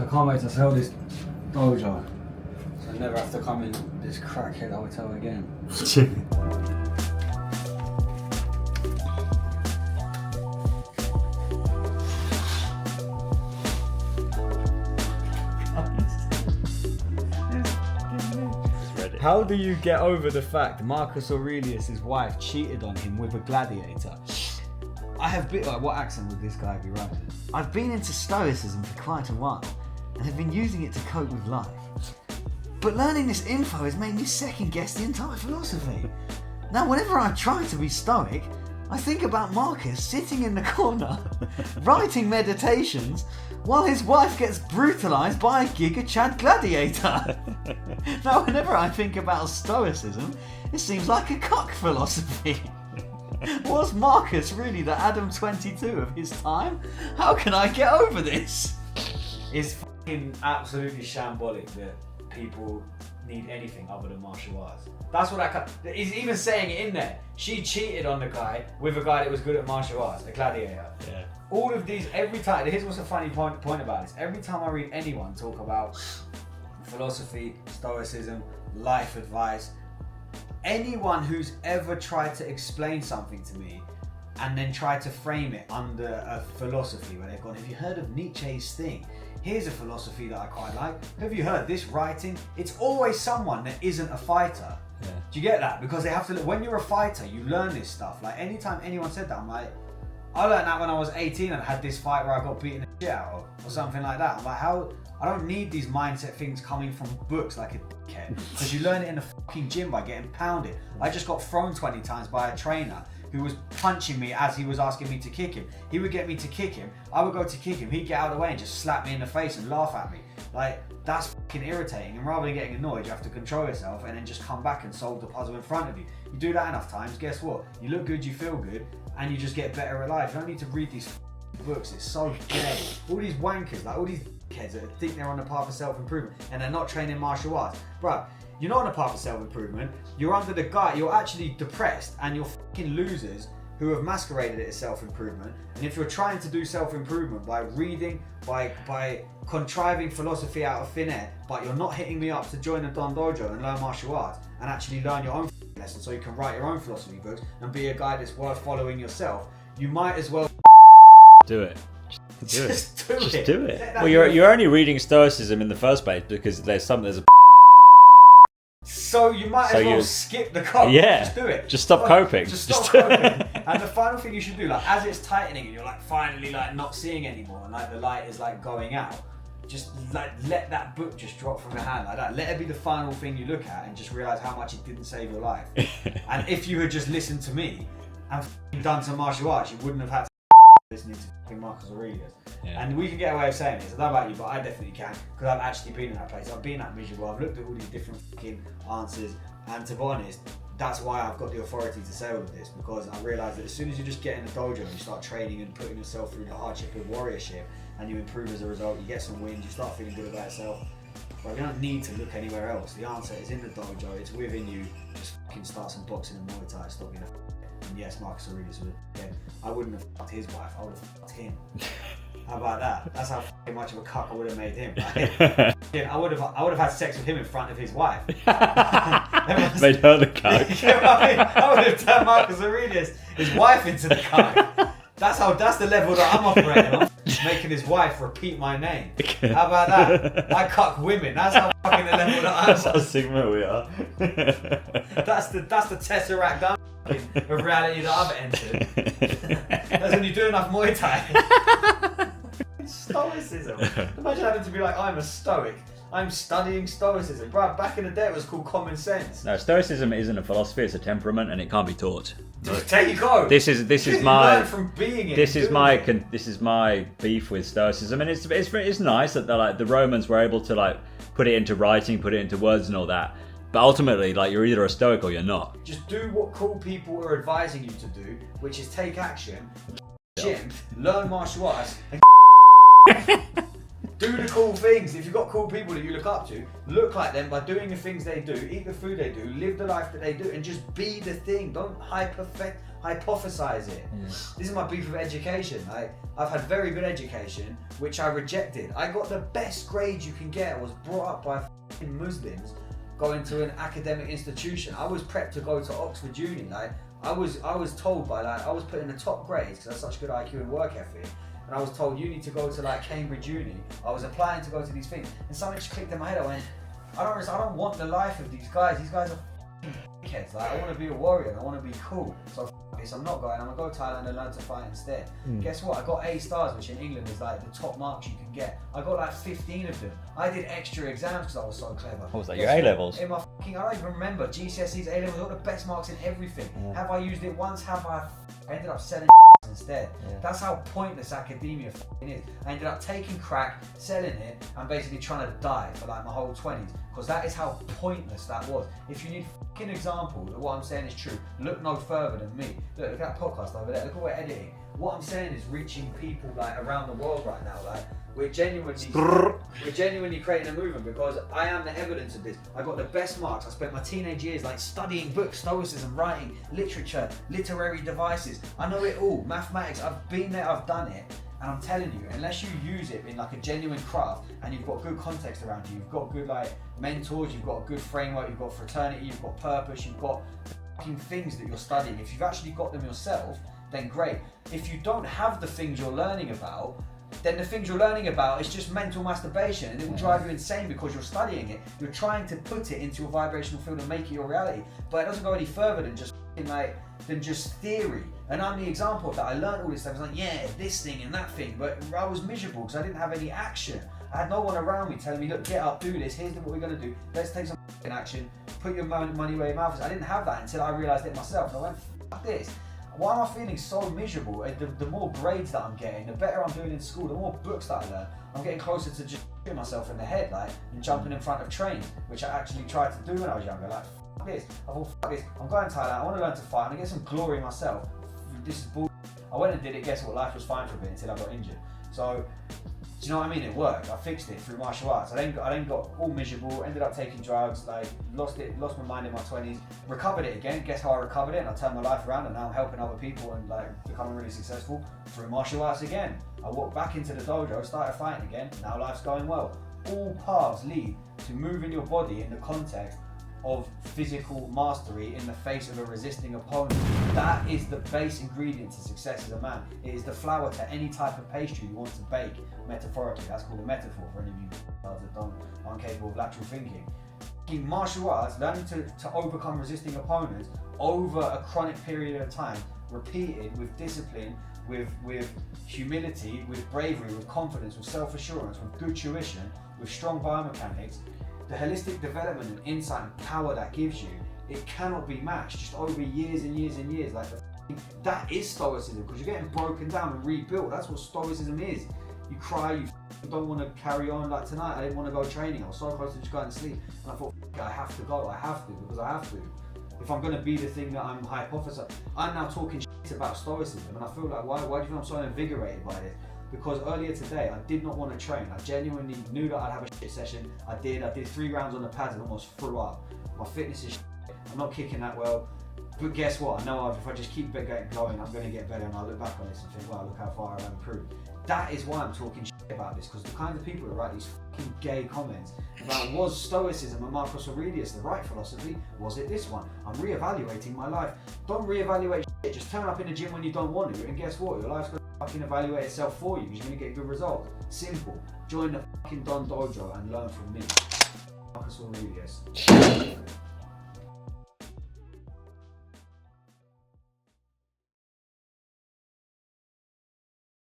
I can't wait to sell this dojo. So I never have to come in this crackhead hotel again. How do you get over the fact Marcus Aurelius' wife cheated on him with a gladiator? I have been. What accent would this guy be writing? I've been into Stoicism for quite a while and have been using it to cope with life. But learning this info has made me second guess the entire philosophy. Now, whenever I try to be Stoic, I think about Marcus sitting in the corner, writing meditations, while his wife gets brutalised by a Giga Chad gladiator. Now, whenever I think about Stoicism, it seems like a cock philosophy. Was Marcus really the Adam 22 of his time? How can I get over this? It's fucking absolutely shambolic that people need anything other than martial arts. That's what he's even saying it in there. She cheated on the guy with a guy that was good at martial arts, a gladiator. Yeah. All of these, every time, here's what's a funny point about this. Every time I read anyone talk about philosophy, stoicism, life advice, anyone who's ever tried to explain something to me and then tried to frame it under a philosophy where they've gone, have you heard of Nietzsche's thing? Here's a philosophy that I quite like. Have you heard this writing? It's always someone that isn't a fighter. Yeah. Do you get that? Because they have to, when you're a fighter, you learn this stuff. Like anytime anyone said that, I'm like, I learned that when I was 18 and had this fight where I got beaten the shit out of, or something like that. I'm like, how? I don't need these mindset things coming from books like a dickhead, because you learn it in the fucking gym by getting pounded. I just got thrown 20 times by a trainer who was punching me as he was asking me to kick him. He would get me to kick him, I would go to kick him, he'd get out of the way and just slap me in the face and laugh at me. Like, that's fucking irritating, and rather than getting annoyed, you have to control yourself and then just come back and solve the puzzle in front of you. You do that enough times, guess what? You look good, you feel good, and you just get better at life. You don't need to read these books, it's so gay. All these wankers, like all these kids that think they're on the path of self-improvement and they're not training martial arts. Bruh, you're not on the path of self-improvement, you're under the guy, you're actually depressed and you're fucking losers who have masqueraded it as self-improvement. And if you're trying to do self-improvement by reading, by contriving philosophy out of thin air, but you're not hitting me up to join the Don Dojo and learn martial arts and actually learn your own lessons so you can write your own philosophy books and be a guy that's worth following yourself, you might as well do it. Just do Just it. do it. Well, you're only reading Stoicism in the first place because there's a. So you might as well skip the cope. Yeah. Just do it. Just stop coping. Just stop coping. And the final thing you should do, like as it's tightening and you're like finally like not seeing anymore and like the light is like going out, just like let that book just drop from your hand like that. Let it be the final thing you look at and just realise how much it didn't save your life. And if you had just listened to me and done some martial arts, you wouldn't have had to listening to Marcus Aurelius. Yeah. And we can get away with saying this. I don't know about you, but I definitely can, because I've actually been in that place. I've been that miserable. I've looked at all these different fucking answers, and to be honest, that's why I've got the authority to say all of this, because I realise that as soon as you just get in the dojo and you start training and putting yourself through the hardship of warriorship, and you improve as a result, you get some wins, you start feeling good about yourself. But you don't need to look anywhere else. The answer is in the dojo. It's within you. Just fucking start some boxing and Muay Thai. Stop being a and yes, Marcus Aurelius was again. I wouldn't have fucked his wife. I would have fucked him. How about that? That's how fucking much of a cuck I would have made him. Like, I would have had sex with him in front of his wife. Made her the cuck. You know what I mean? I would have turned Marcus Aurelius, his wife, into the cuck. That's the level that I'm operating on. Making his wife repeat my name. How about that? I cuck women. That's how fucking the level that I'm on. That's how Sigma we are. That's the tesseract of reality that I've entered. That's when you do enough Muay Thai. Stoicism. Imagine having to be like, I'm a Stoic. I'm studying Stoicism. Bro, back in the day it was called common sense. No, Stoicism isn't a philosophy, it's a temperament and it can't be taught. There you go. This is my learn from being it. This is my beef with Stoicism, and it's nice that the Romans were able to like put it into writing, put it into words and all that. But ultimately, like, you're either a Stoic or you're not. Just do what cool people are advising you to do, which is take action, gym, learn martial arts, and do the cool things. If you've got cool people that you look up to, look like them by doing the things they do, eat the food they do, live the life that they do, and just be the thing. Don't hypothesize it. This is my beef with education. I've had very good education, which I rejected. I got the best grades you can get. I was brought up by f***ing Muslims, going to an academic institution. I was prepped to go to Oxford Uni. I was told by I was put in the top grades because I had such good IQ and work ethic. And I was told you need to go to Cambridge Uni. I was applying to go to these things, and something just clicked in my head. I went, I don't want the life of these guys. These guys are kids. I want to be a warrior and I want to be cool. So this, I'm not going. I'm gonna go to Thailand and learn to fight instead. Guess what? I got A stars, which in England is the top marks you can get. I got 15 of them. I did extra exams because I was so clever. What was that? Your A levels? In my I don't even remember GCSEs, A levels, all the best marks in everything. Have I used it once? Have I? I ended up selling instead. That's how pointless academia is. I ended up taking crack, selling it, and basically trying to die for my whole 20s, because that is how pointless that was. If you need an example that what I'm saying is true, look no further than me. Look at that podcast over there. Look at what we're editing. What I'm saying is reaching people around the world right now. We're genuinely creating a movement, because I am the evidence of this. I got the best marks. I spent my teenage years studying books, Stoicism, writing, literature, literary devices. I know it all. Mathematics, I've been there, I've done it. And I'm telling you, unless you use it in a genuine craft and you've got good context around you, you've got good mentors, you've got a good framework, you've got fraternity, you've got purpose, you've got things that you're studying. If you've actually got them yourself, then great. If you don't have the things you're learning about, then the things you're learning about is just mental masturbation, and it will drive you insane because you're studying it. You're trying to put it into a vibrational field and make it your reality, but it doesn't go any further than just theory. And I'm the example of that. I learned all this stuff. I was this thing and that thing, but I was miserable because I didn't have any action. I had no one around me telling me, look, get up, do this, here's what we're going to do, let's take some action, put your money where your mouth is. I didn't have that until I realised it myself, and I went, fuck this. Why am I feeling so miserable? The more grades that I'm getting, the better I'm doing in school, the more books that I learn, I'm getting closer to just shooting myself in the head, and jumping in front of trains, which I actually tried to do when I was younger. Fuck this. I thought, fuck this. I'm going to Thailand. I want to learn to fight. I'm gonna get some glory in myself. This is bull. I went and did it. Guess what? Life was fine for a bit until I got injured. So, do you know what I mean? It worked. I fixed it through martial arts. I then got all miserable. Ended up taking drugs. Lost my mind in my 20s. Recovered it again. Guess how I recovered it? And I turned my life around, and now I'm helping other people and becoming really successful through martial arts again. I walked back into the dojo, started fighting again. Now life's going well. All paths lead to moving your body in the context of physical mastery in the face of a resisting opponent. That is the base ingredient to success as a man. It is the flour to any type of pastry you want to bake, metaphorically. That's called a metaphor for any of you that aren't capable of lateral thinking. In martial arts, learning to overcome resisting opponents over a chronic period of time, repeated with discipline, with humility, with bravery, with confidence, with self-assurance, with good tuition, with strong biomechanics, the holistic development and insight and power that gives you, it cannot be matched just over years and years and years. That is Stoicism, because you're getting broken down and rebuilt. That's what Stoicism is. You cry, you don't want to carry on. Tonight, I didn't want to go training. I was so close to just going to sleep, and I thought, I have to go. I have to, because I have to. If I'm going to be the thing that I'm hypothesizing, I'm now talking shit about Stoicism, and I feel why do you feel I'm so invigorated by this? Because earlier today, I did not want to train. I genuinely knew that I'd have a shit session. I did 3 rounds on the pads and almost threw up. My fitness is shit. I'm not kicking that well. But guess what? I know if I just keep going, I'm going to get better, and I'll look back on this and think, wow, look how far I've improved. That is why I'm talking shit about this, because the kinds of people that write these fucking gay comments about was Stoicism and Marcus Aurelius the right philosophy? Was it this one? I'm reevaluating my life. Don't reevaluate shit. Just turn up in the gym when you don't want to, and guess what? Your life's going to fucking evaluate itself for you, because you're going to get good results. Simple. Join the fucking Don Dojo and learn from me. Marcus Aurelius.